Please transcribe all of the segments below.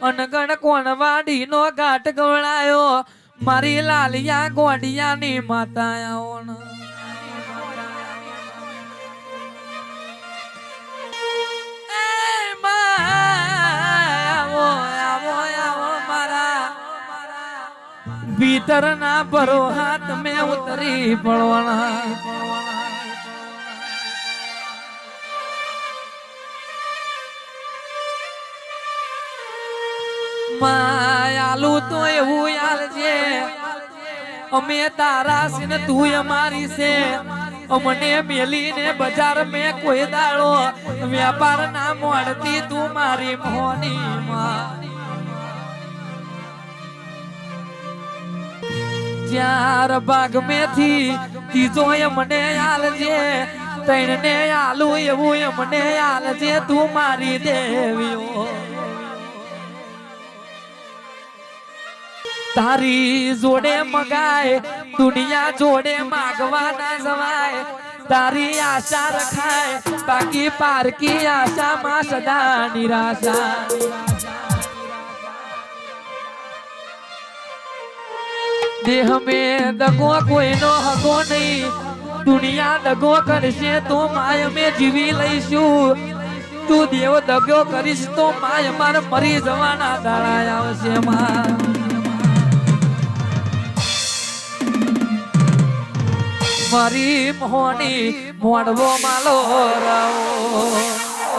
અનગણ કોણવાડી નો ઘાટ ગવડાયો મારી લાલિયા ગોડિયાની માતા આવો ભીતર ના ભરો હાથ મેં ઉતરી પડવાના માયાલુ તો એવું યાર છે અમે તારા છે ને તું અમારી છે અમને મેલીને બજાર મેં કોઈ દાડો વેપાર ના મોડતી તું મારી મોની માં ચાર ભાગ મેથી ત્રીજો મને આલજે ત્રણ ને આલુ એવું મને આલજે તું મારી દેવીઓ તારી જોડે મગાય દુનિયા જોડે માગવા ના જવાય તારી આશા રખાય બાકી પારકી આશામાં સદા નિરાશા देह में दगो कोई नो हगो नहीं दुनिया दगो करशे तो माय में जीवी लईशु तू देव दगो करीश तो माय मार मरी जवाना दाड़ा आवशे मां मारी मोहनी मोड़वो मालो राओ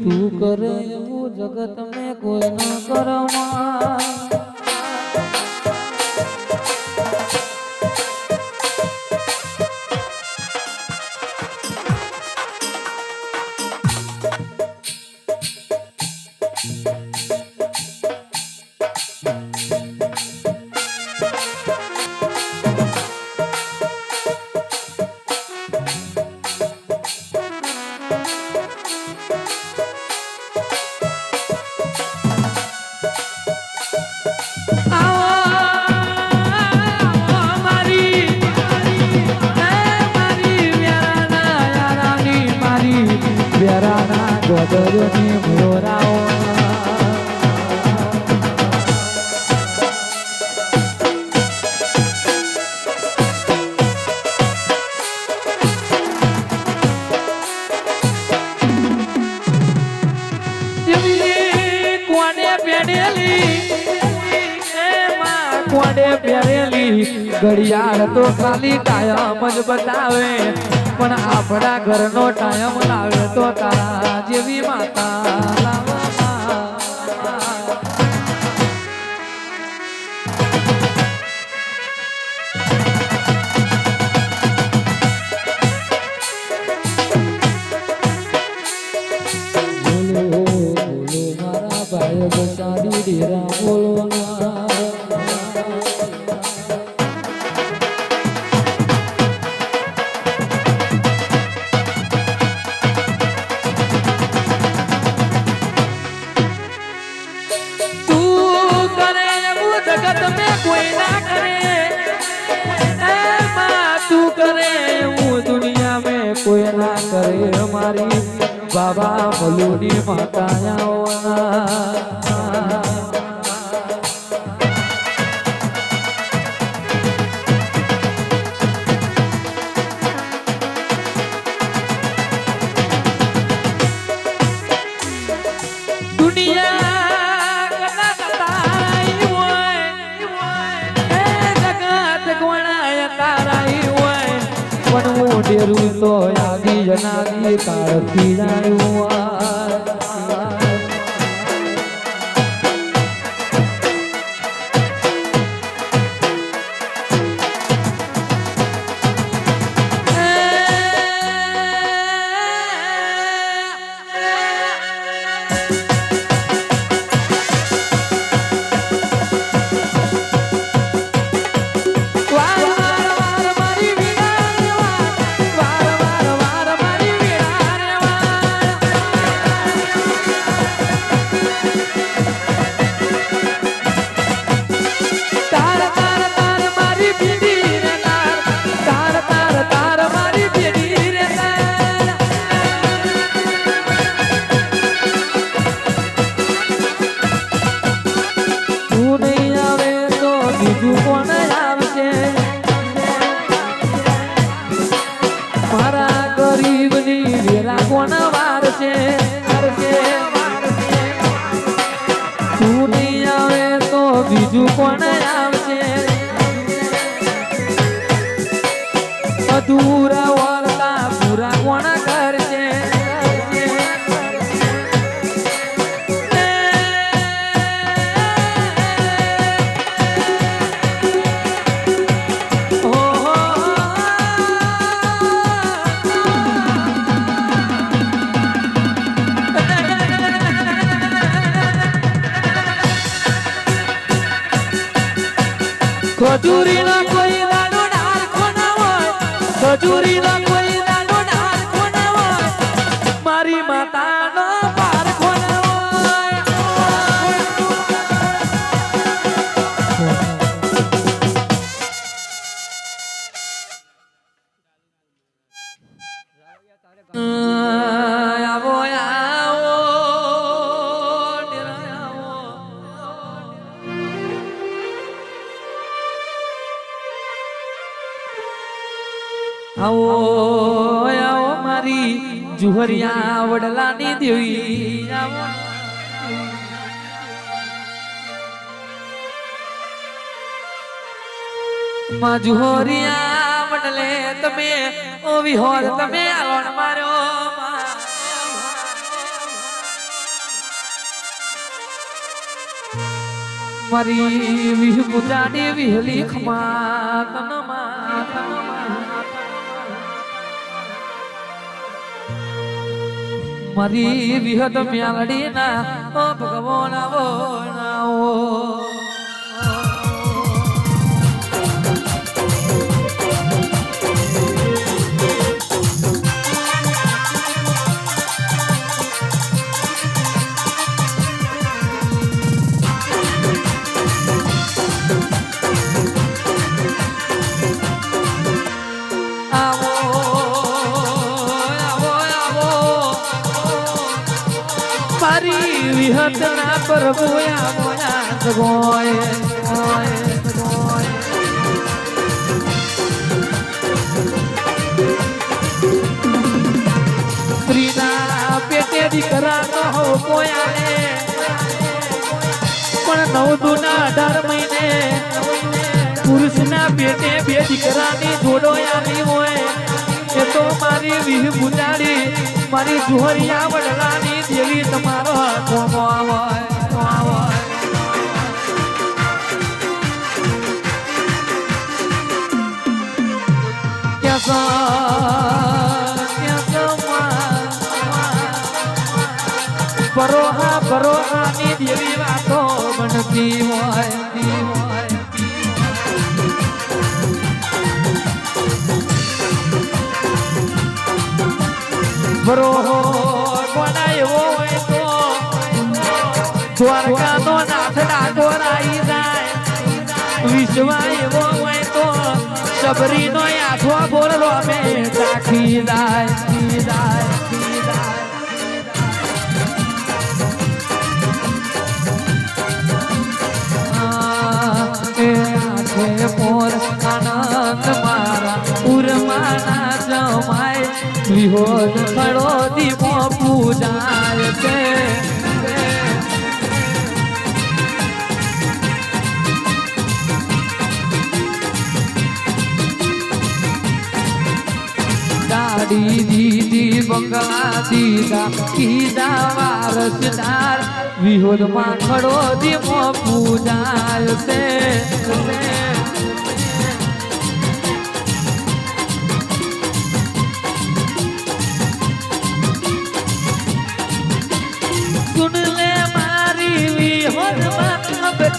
तू करे वो जगत में कोई ना करमा ગોદરની મોરાઓ ઘડિયાળ તો ખાલી કાયમ જ બતાવે પણ આપણા ઘરનો ટાયમ લાવે તો તારા જેવી માતા મારા ભાઈ બસાડી ડેરા બોલવાના कोई ना करे हमारी बाबा मलूनी माता दुनिया जगत गोणाय ताराई पण वो डेरू तो आदि जनादी काळ पीडायो બીજું કોણ આવશે અધૂરા વળતા પૂરા કોણ કરશે ખજૂરી ના કોઈ દાડો ડાળખો ના હોય ખજૂરી ના કોઈ દાડો ડાળખો ના હોય મારી માતાનો પારખો ના હોય આવો આવો આવો આવો મારી જુહરિયા વડલાની દેવી આવો માં જુહરિયા વડલે તમે ઓ વિહોર તમે આલોણ માર્યો મારી વિહ પૂજાની વિહલી ખમા તનમાં મારી વિહત મ્યાલડી ના ઓ ભગવાન આવો નાઓ વિહતના પ્રભુયા મોયા ગોય સ્ત્રીના પેટે દીકરા ન હો કોયાને પણ 9 દુના 18 મહિને પુરુષના પેટે 2 દીકરાની જોડો આવી હોય એ તો મારી વિહ પૂજાડી મારી જુહરિયા વડલાની દેવી તમારો કોમો હોય પરોહાની દેવી વાતો બનતી હોય બરોહો કોના એવો હોય તો દ્વારકાનો નાથ ડાકો રાઈ જાય વિશ્વા એવો હોય તો શબરીનો આઠવા બોલરો મે ચાખી જાય મોર આનંદ મારા ઉરમાના જમાય વિહોદ ખડો દીપો પૂજાય છે ગાડી દીદી બંગલા દીદા કીધા વારસદાર વિહોદમાં ખડો દીપો પૂજાય છે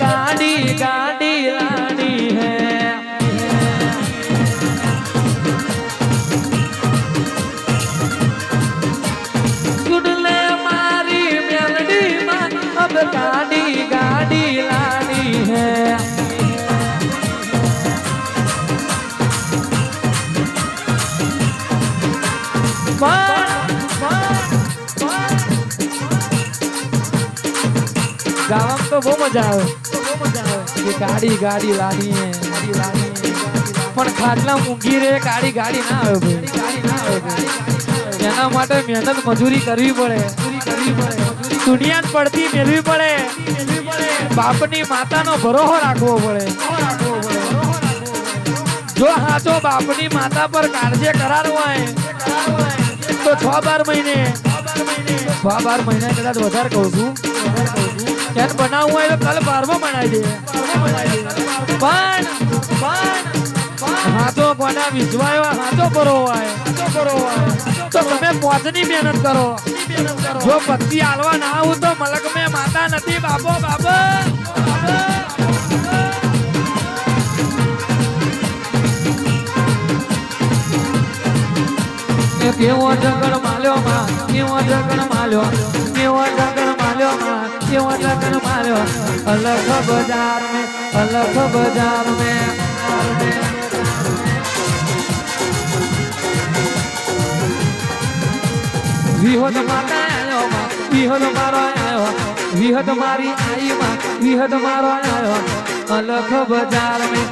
गाड़ी गाड़ी लानी है सुन ले मारी मेलडी में अब गाड़ी गाड़ी लानी है गाँव तो वो मजा આવે गाड़ी गाड़ी लानी है પણ ખાટલા મૂંગી રે ગાડી ગાડી ના આવે ભાઈ એના માટે મહેનત મજૂરી કરવી પડે દુનિયા પડતી મેળવી પડે બાપની માતાનો ભરોસો રાખવો પડે જો હાચો બાપની માતા પર કાળજી કરાર હોય તો 6-12 મહિને 6-12 મહિના કદાચ વધારે કહું છું ક્યાં બનાવવું હોય તો કાલે 12મો બનાવી દે પણ હાથો કોના વિજવાયો હાથો કરો હોય તો તમે પોતની મહેનત કરો જો પત્તી હાલવા ના આવું તો મલક મેં માતા નથી બાપો કેવો જગણ માલ્યો માં કેવો જગણ માલ્યો કેવો જગણ માલ્યો માં કેવો જગણ માલ્યો અલગ બજાર में વિહદ માતા આયો માં વિહદ મારો આયો વિહદ મારી આઈ માં વિહદ મારો આયો અલગ બજાર में